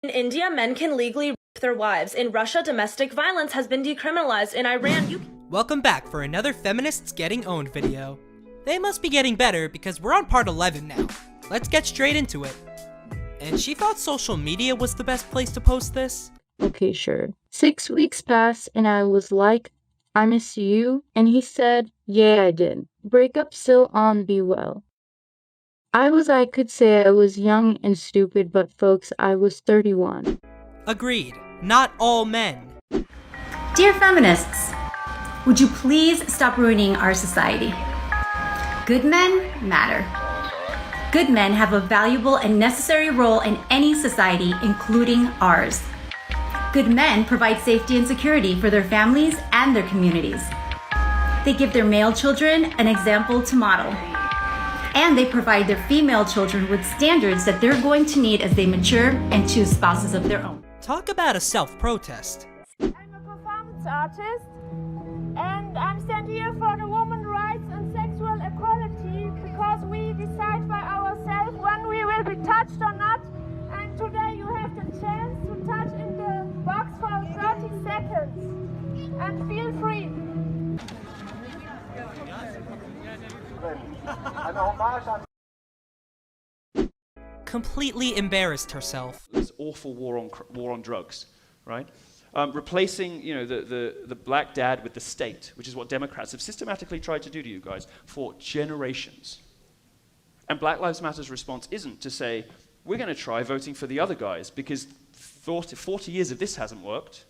In India, men can legally rape their wives. In Russia, domestic violence has been decriminalized. In Iran, Welcome back for another Feminists Getting Owned video. They must be getting better because we're on part 11 now. Let's get straight into it. And she thought social media was the best place to post this? Okay, sure. 6 weeks passed and I was like, I miss you. And he said, yeah, I did. Break up still on, be well. I could say I was young and stupid, but folks, I was 31. Agreed. Not all men. Dear feminists, would you please stop ruining our society? Good men matter. Good men have a valuable and necessary role in any society, including ours. Good men provide safety and security for their families and their communities. They give their male children an example to model. And they provide their female children with standards that they're going to need as they mature and choose spouses of their own. Talk about a self-protest. I'm a performance artist, and I'm standing here for the women's rights and sexual equality because we decide by ourselves when we will be touched or not. And today you have the chance to touch in the box for 30 seconds. And feel free. Completely embarrassed herself. This awful war on drugs, right? Replacing, the black dad with the state, which is what Democrats have systematically tried to do to you guys for generations. And Black Lives Matter's response isn't to say, we're going to try voting for the other guys because 40 years of this hasn't worked.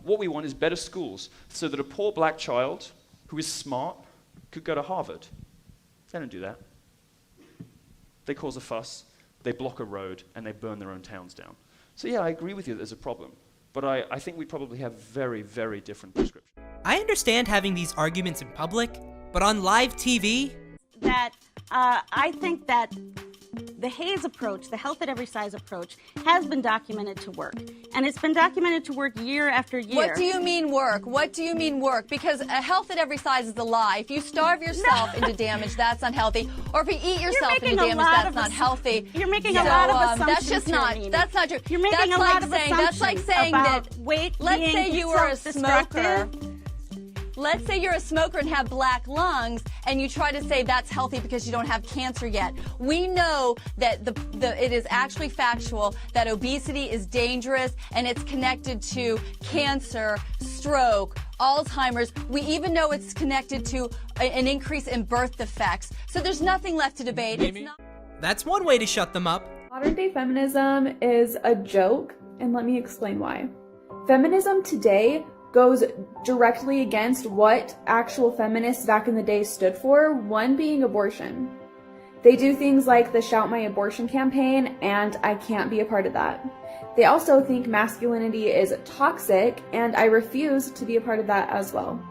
What we want is better schools so that a poor black child who is smart could go to Harvard. They don't do that. They cause a fuss, they block a road, and they burn their own towns down. So yeah, I agree with you that there's a problem, but I think we probably have very, very different prescriptions. I understand having these arguments in public, but on live TV? I think that the HAES approach, the health at every size approach, has been documented to work. And it's been documented to work year after year. What do you mean work? What do you mean work? Because a health at every size is a lie. If you starve yourself into damage, that's unhealthy. Or if you eat yourself into damage, that's not healthy. You're making a lot of assumptions. That's just not, that's not true. You're making a lot of assumptions. That's like saying that, weight let's being say you were a smoker. self-destructive. Let's say you're a smoker and have black lungs, and you try to say that's healthy because you don't have cancer yet. We know that it is actually factual that obesity is dangerous and it's connected to cancer, stroke, Alzheimer's. We even know it's connected to an increase in birth defects. So there's nothing left to debate. It's not. That's one way to shut them up. Modern day feminism is a joke, and let me explain why. Feminism today goes directly against what actual feminists back in the day stood for, one being abortion. They do things like the Shout My Abortion campaign, and I can't be a part of that. They also think masculinity is toxic, and I refuse to be a part of that as well.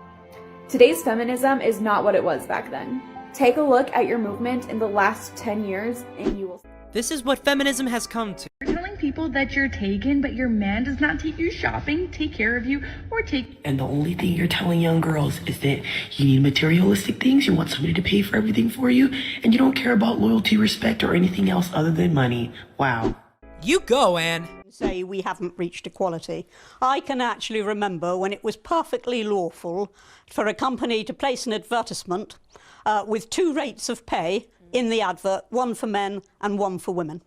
Today's feminism is not what it was back then. Take a look at your movement in the last 10 years, and you will see. This is what feminism has come to. You're telling people that you're taken, but your man does not take you shopping, take care of you, or take... And the only thing you're telling young girls is that you need materialistic things, you want somebody to pay for everything for you, and you don't care about loyalty, respect, or anything else other than money. Wow. You go, Anne. Say we haven't reached equality. I can actually remember when it was perfectly lawful for a company to place an advertisement with 2 rates of pay in the advert, one for men and one for women.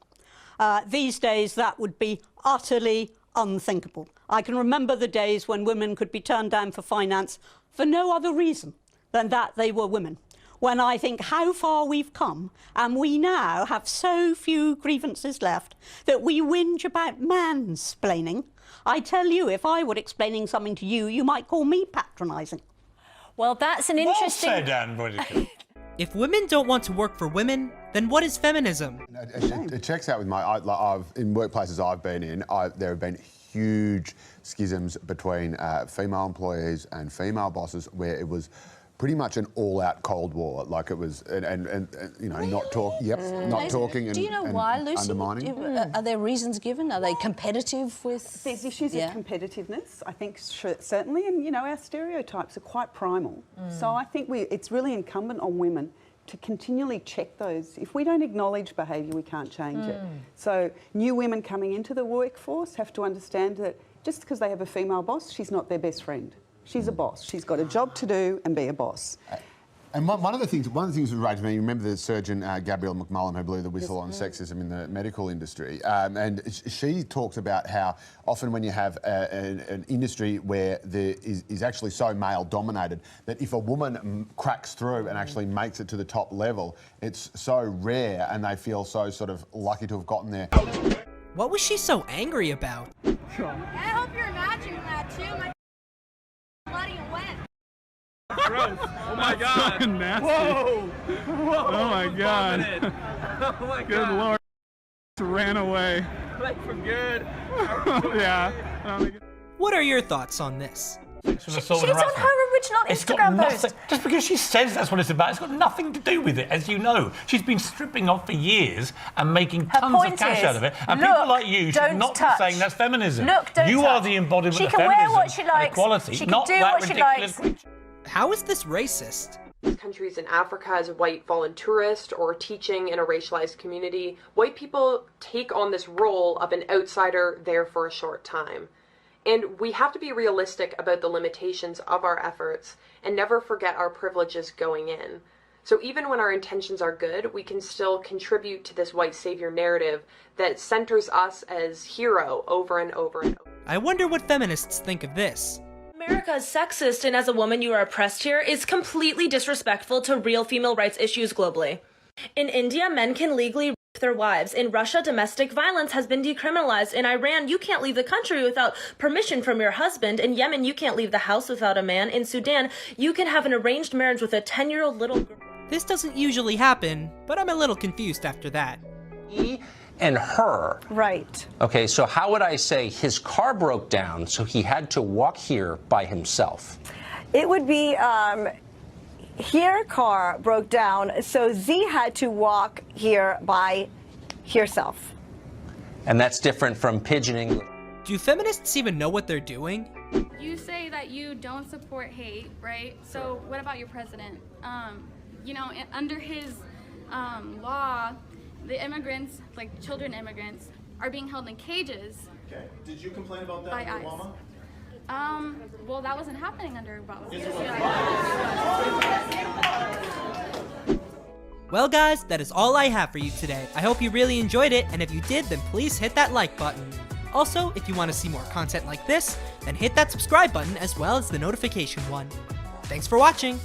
These days that would be utterly unthinkable. I can remember the days when women could be turned down for finance for no other reason than that they were women. When I think how far we've come, and we now have so few grievances left that we whinge about mansplaining. I tell you, if I were explaining something to you, you might call me patronising. Well, that's an interesting... Well said, Anne Boydick. If women don't want to work for women, then what is feminism? It checks out with my... in workplaces I've been in, there have been huge schisms between female employees and female bosses where it was pretty much an all-out Cold War. Like it was, and not talking and Do you know why, Lucy? Undermining. Are there reasons given? Are they competitive with... There's issues of competitiveness, I think, certainly, and, our stereotypes are quite primal. So I think it's really incumbent on women to continually check those. If we don't acknowledge behaviour, we can't change it. So new women coming into the workforce have to understand that just because they have a female boss, she's not their best friend. She's a boss. She's got a job to do and be a boss. And one of the things that enraged me, you remember the surgeon Gabrielle McMullen who blew the whistle on sexism in the medical industry, and she talked about how often when you have an industry where there is actually so male-dominated, that if a woman cracks through and actually makes it to the top level, it's so rare and they feel so sort of lucky to have gotten there. What was she so angry about? I hope you're imagining that too. My bloody and wet. Gross. Oh my God. So nasty. Whoa. Whoa. Oh my God. Oh my God. Good Lord. Ran away. Like for good. Yeah. What are your thoughts on this? She's on her original Instagram post. Just because she says that's what it's about, it's got nothing to do with it, as you know. She's been stripping off for years and making tons of cash out of it. And people like you should not be saying that's feminism. You are the embodiment of feminism. She can wear what she likes. Equality, she can not do that what she likes. ridiculous. How is this racist? Countries in Africa as a white volunteerist or teaching in a racialized community, white people take on this role of an outsider there for a short time. And we have to be realistic about the limitations of our efforts and never forget our privileges going in. So even when our intentions are good, we can still contribute to this white savior narrative that centers us as hero over and over and over. I wonder what feminists think of this. America is sexist, and as a woman you are oppressed here is completely disrespectful to real female rights issues globally. In India, men can legally rape their wives. In Russia, domestic violence has been decriminalized. In Iran, you can't leave the country without permission from your husband. In Yemen, you can't leave the house without a man. In Sudan, you can have an arranged marriage with a 10-year-old little girl. This doesn't usually happen, but I'm a little confused after that. He and her. Right. Okay, so how would I say his car broke down, so he had to walk here by himself? It would be her car broke down, so Z had to walk here by herself. And that's different from pigeoning. Do feminists even know what they're doing? You say that you don't support hate, right? So what about your president? You know, under his law, the immigrants, like children immigrants, are being held in cages. Okay. Did you complain about that under Obama? Well, that wasn't happening under Obama. Well guys, that is all I have for you today. I hope you really enjoyed it, and if you did, then please hit that like button. Also, if you want to see more content like this, then hit that subscribe button as well as the notification one. Thanks for watching!